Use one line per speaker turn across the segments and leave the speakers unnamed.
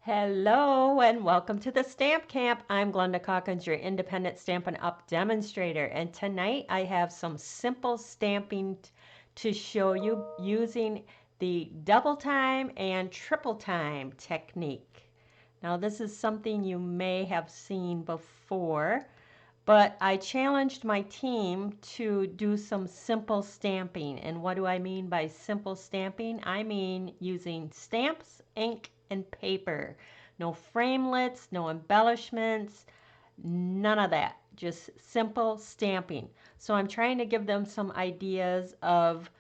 Hello and welcome to the Stamp Camp. I'm Glenda Calkins, your independent Stampin' Up! Demonstrator. And tonight I have some simple stamping to show you using the double time and triple time technique. Now this is something you may have seen before, but I challenged my team to do some simple stamping. And what do I mean by simple stamping? I mean using stamps, ink, and paper. No framelits, no embellishments, none of that. Just simple stamping. So I'm trying to give them some ideas of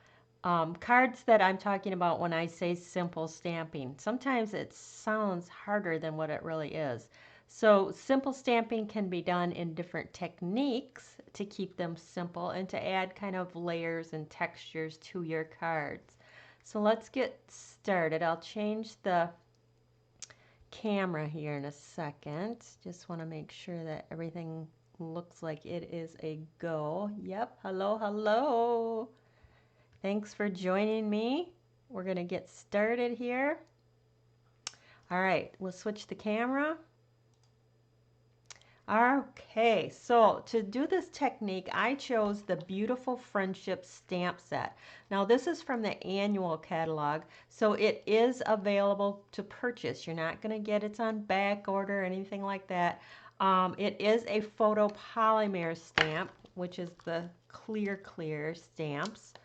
cards that I'm talking about when I say simple stamping. Sometimes it sounds harder than what it really is. So simple stamping can be done in different techniques to keep them simple and to add kind of layers and textures to your cards. So let's get started. I'll change the camera here in a second. Just want to make sure that everything looks like it is a go. Yep, hello, hello. Thanks for joining me. We're going to get started here. All right, we'll switch the camera. Okay, so to do this technique, I chose the Beautiful Friendship stamp set. Now this is from the annual catalog, so it is available to purchase. You're not going to get it on back order or anything like that. It is a photopolymer stamp, which is the clear stamps.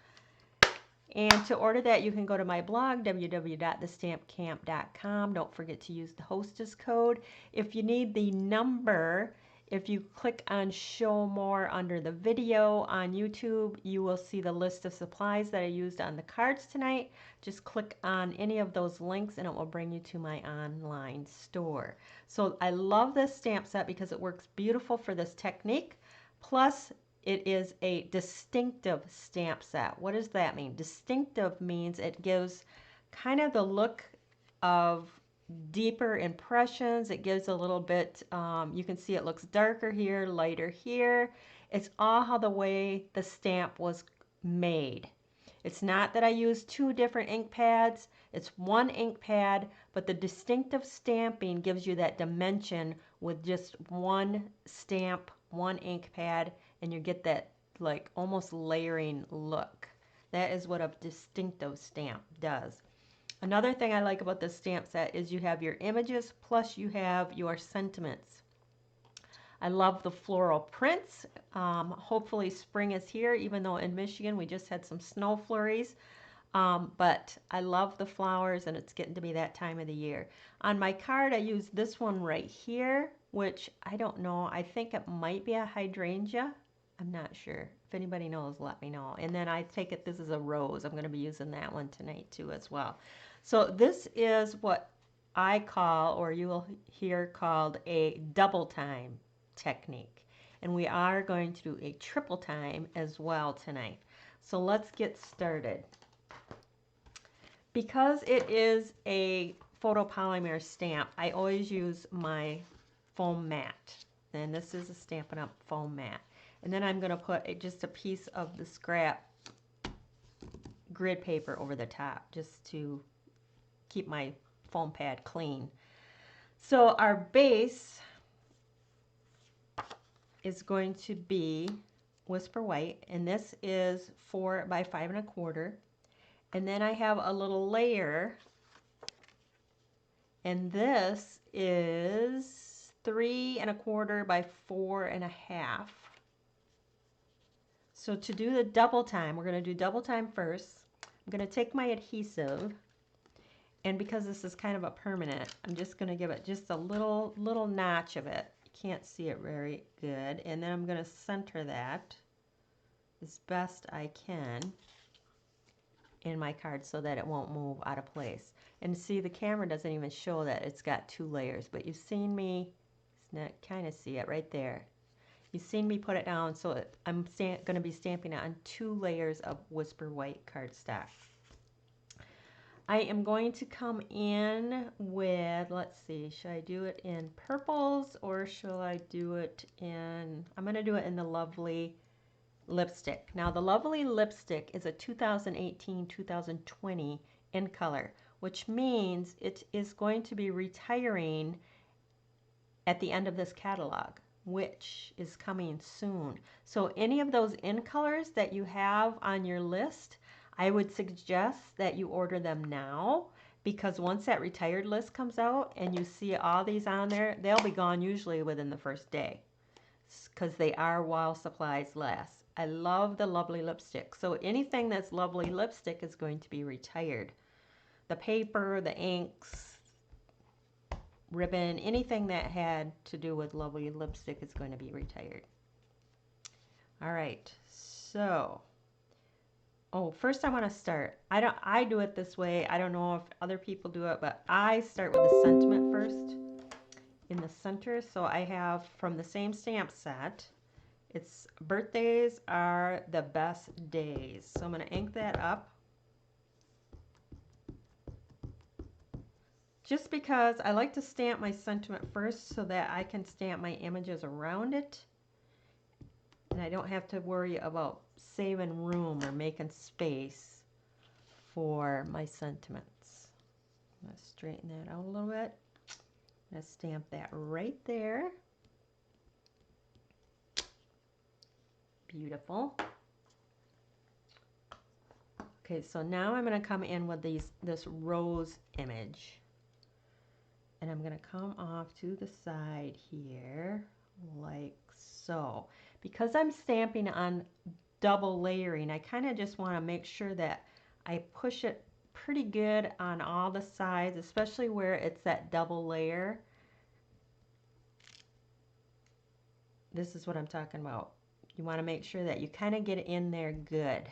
And to order that, you can go to my blog, www.thestampcamp.com. Don't forget to use the hostess code. If you need the number, if you click on Show More under the video on YouTube, you will see the list of supplies that I used on the cards tonight. Just click on any of those links and it will bring you to my online store. So I love this stamp set because it works beautiful for this technique. Plus, it is a distinctive stamp set. What does that mean? Distinctive means it gives kind of the look of deeper impressions. It gives a little bit, you can see it looks darker here, lighter here. It's all how the way the stamp was made. It's not that I use two different ink pads. It's one ink pad, but the distinctive stamping gives you that dimension with just one stamp, one ink pad, and you get that like almost layering look. That is what a distinctive stamp does. Another thing I like about this stamp set is you have your images plus you have your sentiments. I love the floral prints. Hopefully spring is here, even though in Michigan we just had some snow flurries. But I love the flowers and it's getting to be that time of the year. On my card I use this one right here, which I don't know. I think it might be a hydrangea. I'm not sure. If anybody knows, let me know. And then I take it this is a rose. I'm going to be using that one tonight too as well. So this is what I call, or you will hear called, a double time technique. And we are going to do a triple time as well tonight. So let's get started. Because it is a photopolymer stamp, I always use my foam mat. And this is a Stampin' Up! Foam mat. And then I'm going to put just a piece of the scrap grid paper over the top just to keep my foam pad clean. So our base is going to be Whisper White, and this is 4 by 5 1/4. And then I have a little layer, and this is 3 1/4 by 4 1/2. So to do the double time, we're going to do double time first. I'm going to take my adhesive, and because this is kind of a permanent, I'm just going to give it just a little notch of it. You can't see it very good. And then I'm going to center that as best I can in my card so that it won't move out of place. And see, the camera doesn't even show that it's got 2 layers, but you've seen me kind of see it right there. You've seen me put it down, so I'm going to be stamping it on 2 layers of Whisper White cardstock. I am going to come in with, let's see, should I do it in purples or shall I do it in, I'm going to do it in the Lovely Lipstick. Now the Lovely Lipstick is a 2018-2020 in color, which means it is going to be retiring at the end of this catalog, which is coming soon. So any of those in colors that you have on your list, I would suggest that you order them now, because once that retired list comes out and you see all these on there, they'll be gone usually within the first day, because they are while supplies last. I love the Lovely lipstick. So anything that's Lovely lipstick is going to be retired. The paper, the inks, ribbon, anything that had to do with Lovely lipstick is going to be retired. All right, so, oh, first I want to start. I do it this way. I don't know if other people do it, but I start with the sentiment first in the center. So I have from the same stamp set, it's birthdays are the best days. So I'm going to ink that up. Just because I like to stamp my sentiment first so that I can stamp my images around it. And I don't have to worry about saving room or making space for my sentiments. I'm going to straighten that out a little bit. I'm going to stamp that right there. Beautiful. Okay, so now I'm going to come in with this rose image. And I'm going to come off to the side here like so. Because I'm stamping on double layering, I kind of just want to make sure that I push it pretty good on all the sides, especially where it's that double layer. This is what I'm talking about. You want to make sure that you kind of get it in there good.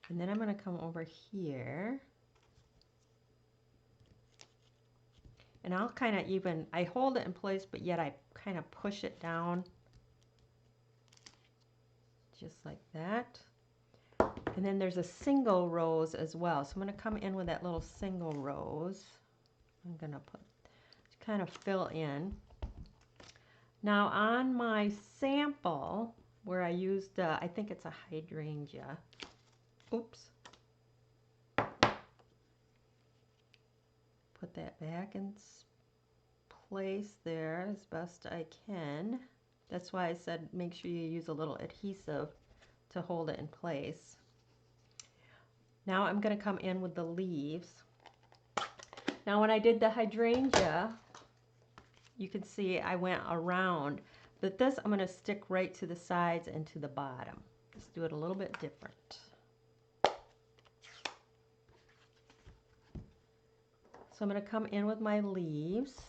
And then I'm going to come over here. And I'll kind of I hold it in place, but yet I kind of push it down. Just like that. And then there's a single rose as well. So I'm going to come in with that little single rose. I'm going to kind of fill in. Now on my sample, where I used, I think it's a hydrangea. Oops. Put that back in place there as best I can. That's why I said make sure you use a little adhesive to hold it in place. Now I'm going to come in with the leaves. Now when I did the hydrangea, you can see I went around, but this I'm going to stick right to the sides and to the bottom. Let's do it a little bit different. So I'm going to come in with my leaves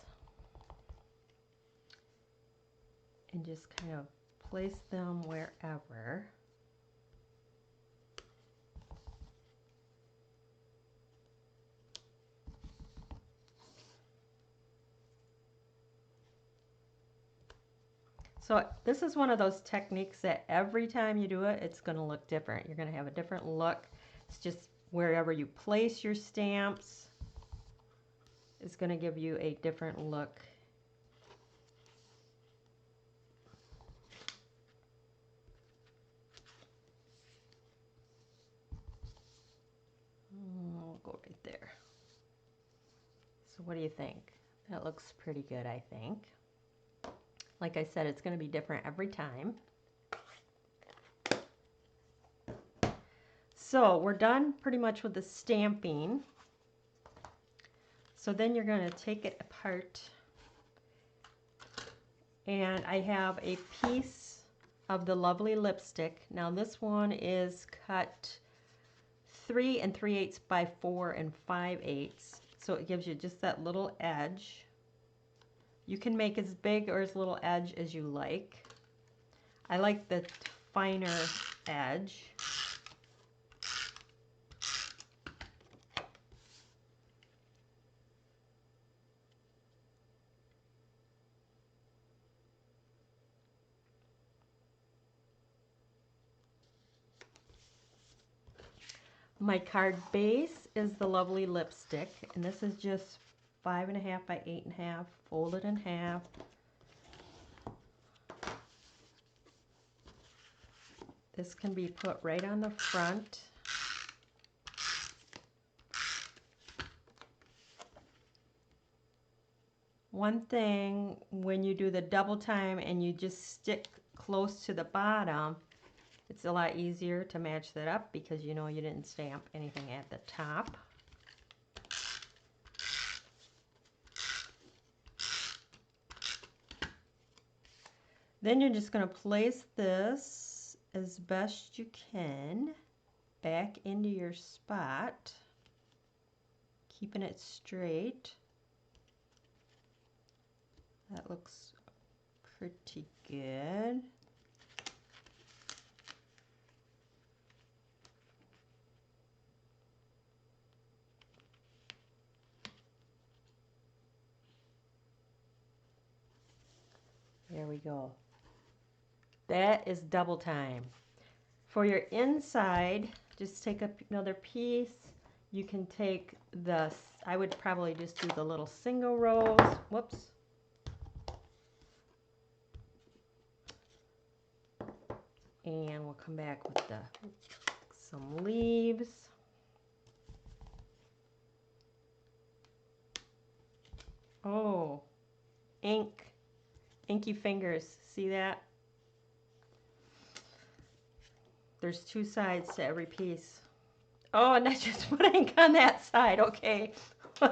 and just kind of place them wherever. So this is one of those techniques that every time you do it, it's going to look different. You're going to have a different look. It's just wherever you place your stamps is going to give you a different look. We'll go right there. So what do you think? That looks pretty good, I think. Like I said, it's going to be different every time. So we're done pretty much with the stamping. So then you're going to take it apart. And I have a piece of the Lovely lipstick. Now this one is cut 3 3/8 by 4 5/8. So it gives you just that little edge. You can make as big or as little edge as you like. I like the finer edge. My card base is the Lovely lipstick, and this is just 5 1/2 by 8 1/2, folded in half. This can be put right on the front. One thing, when you do the double time and you just stick close to the bottom, it's a lot easier to match that up because you know you didn't stamp anything at the top. Then you're just going to place this as best you can back into your spot, keeping it straight. That looks pretty good. There we go. That is double time. For your inside, just take another piece. You can take the, I would probably just do the little single rows. Whoops. And we'll come back with some leaves. Oh, inky fingers. See that? There's two sides to every piece. Oh, and I just put ink on that side. Okay. All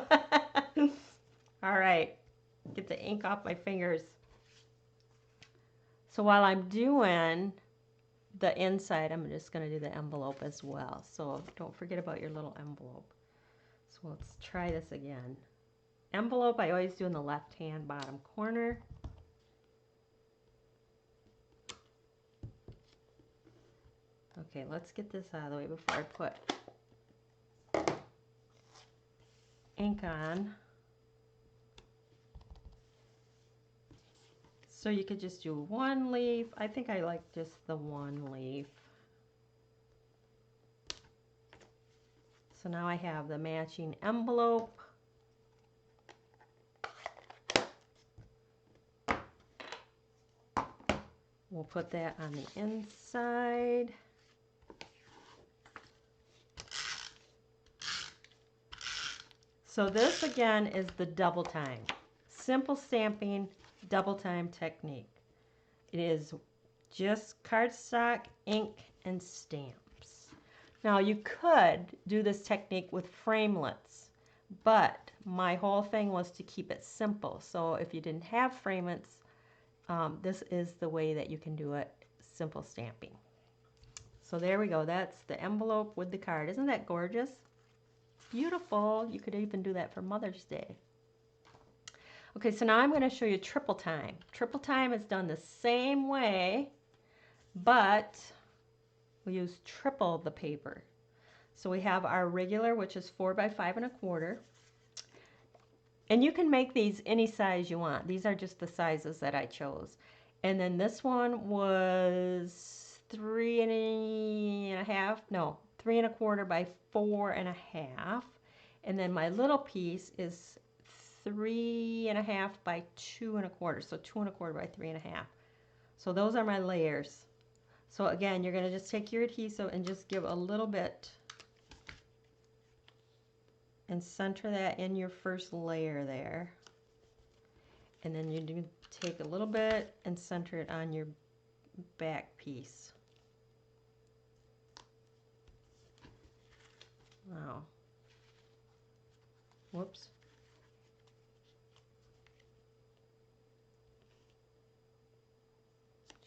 right. Get the ink off my fingers. So while I'm doing the inside, I'm just going to do the envelope as well. So don't forget about your little envelope. So let's try this again. Envelope, I always do in the left-hand bottom corner. Okay, let's get this out of the way before I put ink on. So you could just do one leaf. I think I like just the one leaf. So now I have the matching envelope. We'll put that on the inside. So this again is the double time. Simple stamping, double time technique. It is just cardstock, ink, and stamps. Now you could do this technique with framelits, but my whole thing was to keep it simple. So if you didn't have framelits, this is the way that you can do it, simple stamping. So there we go. That's the envelope with the card. Isn't that gorgeous? Beautiful. You could even do that for Mother's Day. Okay, so now I'm going to show you triple time. Triple time is done the same way, but we use triple the paper. So we have our regular, which is 4 by 5 1/4. And you can make these any size you want. These are just the sizes that I chose. And then this one was 3 1/4 by 4 1/2. And then my little piece is 3 1/2 by 2 1/4. So 2 1/4 by 3 1/2. So those are my layers. So again, you're going to just take your adhesive and just give a little bit and center that in your first layer there. And then you do take a little bit and center it on your back piece. Wow. Whoops.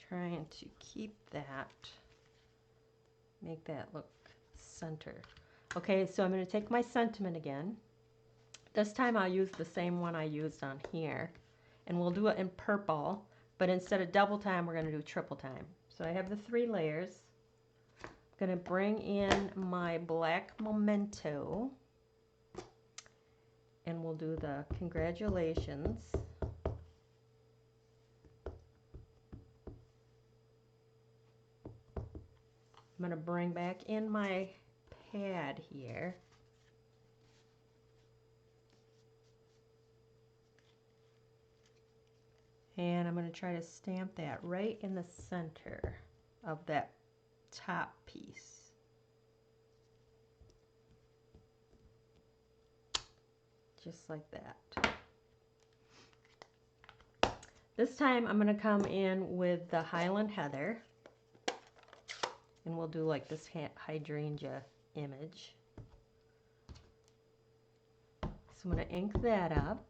Trying to keep that, make that look center. Okay, so I'm going to take my sentiment again. This time I'll use the same one I used on here. And we'll do it in purple, but instead of double time, we're going to do triple time. So I have the 3 layers. I'm going to bring in my black memento. And we'll do the congratulations. I'm going to bring back in my pad here. And I'm going to try to stamp that right in the center of that top piece. Just like that. This time I'm going to come in with the Highland Heather, and we'll do like this hydrangea image. So I'm going to ink that up.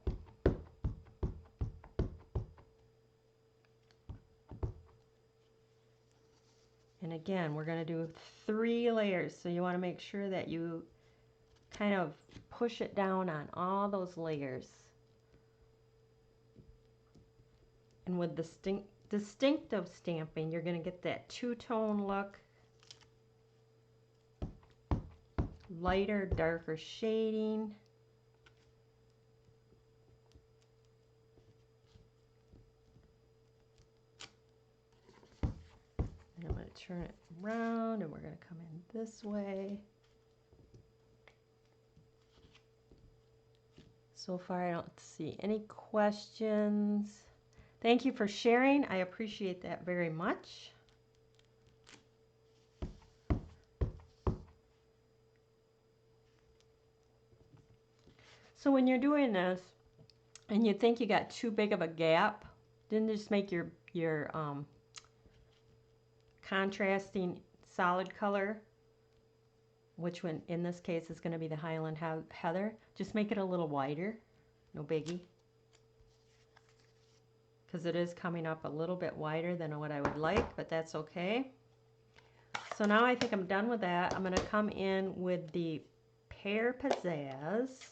And again, we're going to do 3 layers, so you want to make sure that you kind of push it down on all those layers. And with distinctive stamping, you're going to get that two-tone look, lighter, darker shading. And I'm going to turn it around, and we're going to come in this way. So far, I don't see any questions. Thank you for sharing. I appreciate that very much. So when you're doing this and you think you got too big of a gap, then just make your contrasting solid color, which one in this case is going to be the Highland Heather. Just make it a little wider, no biggie, because it is coming up a little bit wider than what I would like, but that's okay. So now I think I'm done with that. I'm going to come in with the Pear Pizzazz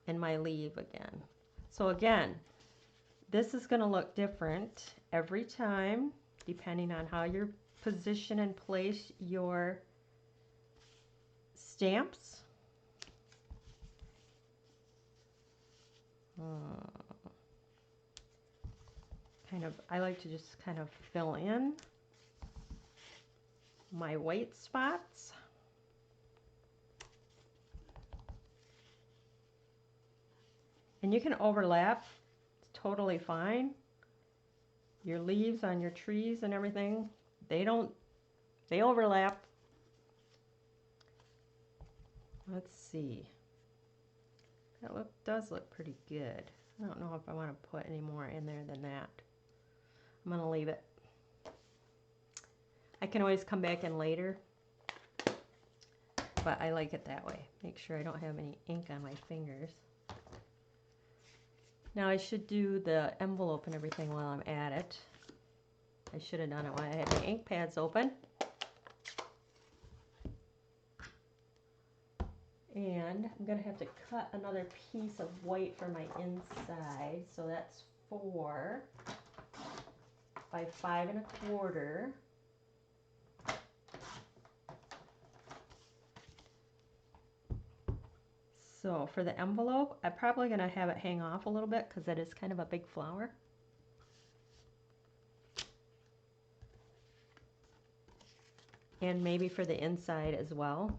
and my leaf again. So again, this is going to look different every time depending on how you position and place your stamps. I like to just kind of fill in my white spots. And you can overlap, it's totally fine. Your leaves on your trees and everything, they overlap. Let's see. That does look pretty good. I don't know if I want to put any more in there than that. I'm going to leave it. I can always come back in later, but I like it that way. Make sure I don't have any ink on my fingers. Now I should do the envelope and everything while I'm at it. I should have done it while I had my ink pads open. And I'm going to have to cut another piece of white for my inside. So that's 4 by 5 1/4. So for the envelope, I'm probably going to have it hang off a little bit because it is kind of a big flower. And maybe for the inside as well.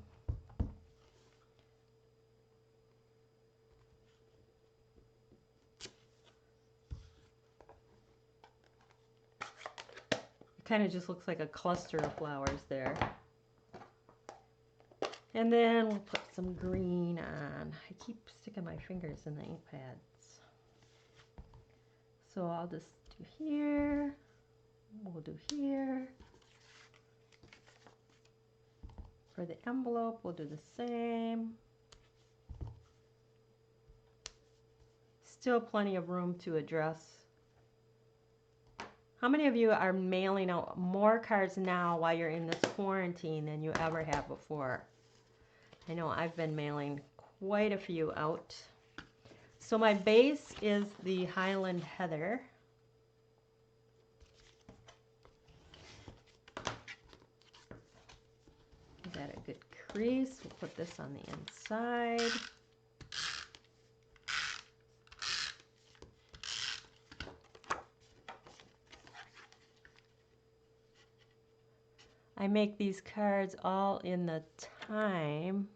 It kind of just looks like a cluster of flowers there. And then we'll put some green on. I keep sticking my fingers in the ink pads. So I'll just do here. We'll do here. For the envelope, we'll do the same. Still plenty of room to address. How many of you are mailing out more cards now while you're in this quarantine than you ever have before? I know I've been mailing quite a few out. So my base is the Highland Heather. Got a good crease. We'll put this on the inside. I make these cards all in the time.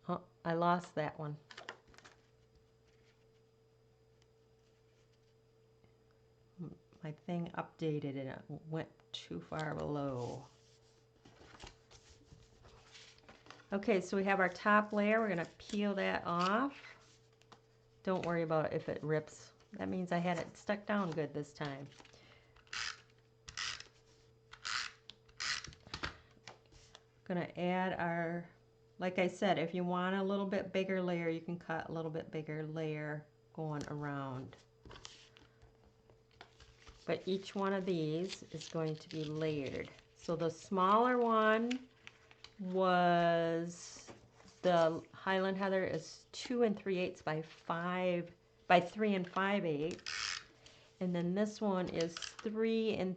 Oh, I lost that one. My thing updated and it went too far below. Okay, so we have our top layer. We're going to peel that off. Don't worry about it if it rips. That means I had it stuck down good this time. Going to add our, like I said, if you want a little bit bigger layer, you can cut a little bit bigger layer going around. But each one of these is going to be layered. So the smaller one was, the Highland Heather is 2 3/8 by 3 5/8, and then this one is 3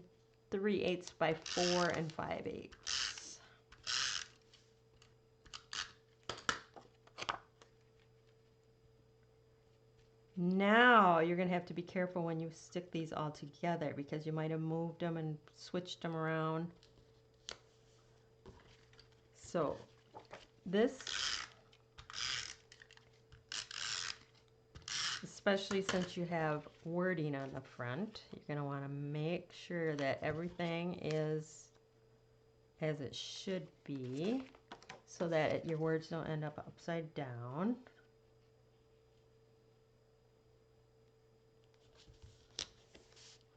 3/8 by 4 5/8. Now you're going to have to be careful when you stick these all together because you might have moved them and switched them around. So this, especially since you have wording on the front, you're going to want to make sure that everything is as it should be so that your words don't end up upside down.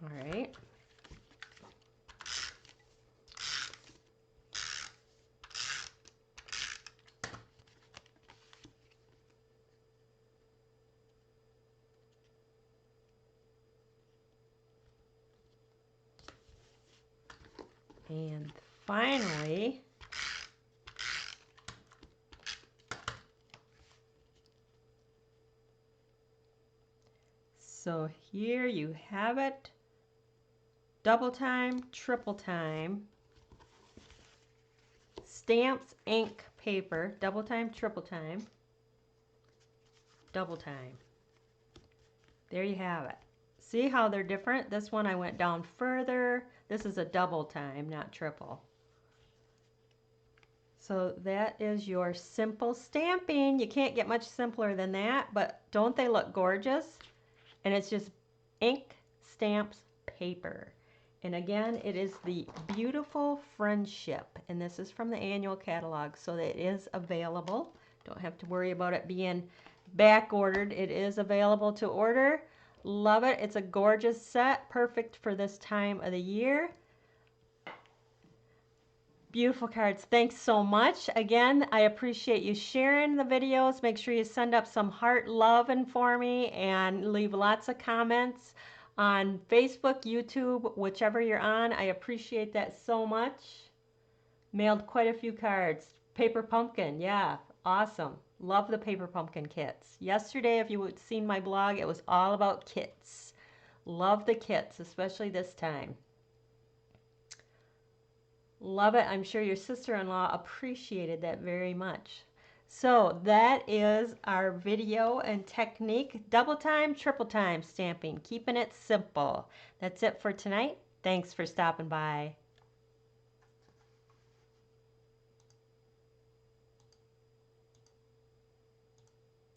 All right. And finally, so here you have it. Double time, triple time. Stamps, ink, paper, double time, triple time, double time. There you have it. See how they're different? This one I went down further. This is a double time, not triple. So that is your simple stamping. You can't get much simpler than that, but don't they look gorgeous? And it's just ink, stamps, paper. And again, it is the Beautiful Friendship. And this is from the annual catalog, so that it is available. Don't have to worry about it being back ordered. It is available to order. Love it. It's a gorgeous set, perfect for this time of the year. Beautiful cards. Thanks so much. Again, I appreciate you sharing the videos. Make sure you send up some heart loving for me and leave lots of comments on Facebook, YouTube, whichever you're on. I appreciate that so much. Mailed quite a few cards. Paper pumpkin. Yeah, awesome. Love the paper pumpkin kits. Yesterday, if you had seen my blog, it was all about kits. Love the kits, especially this time. Love it. I'm sure your sister-in-law appreciated that very much. So that is our video and technique. Double time, triple time stamping. Keeping it simple. That's it for tonight. Thanks for stopping by.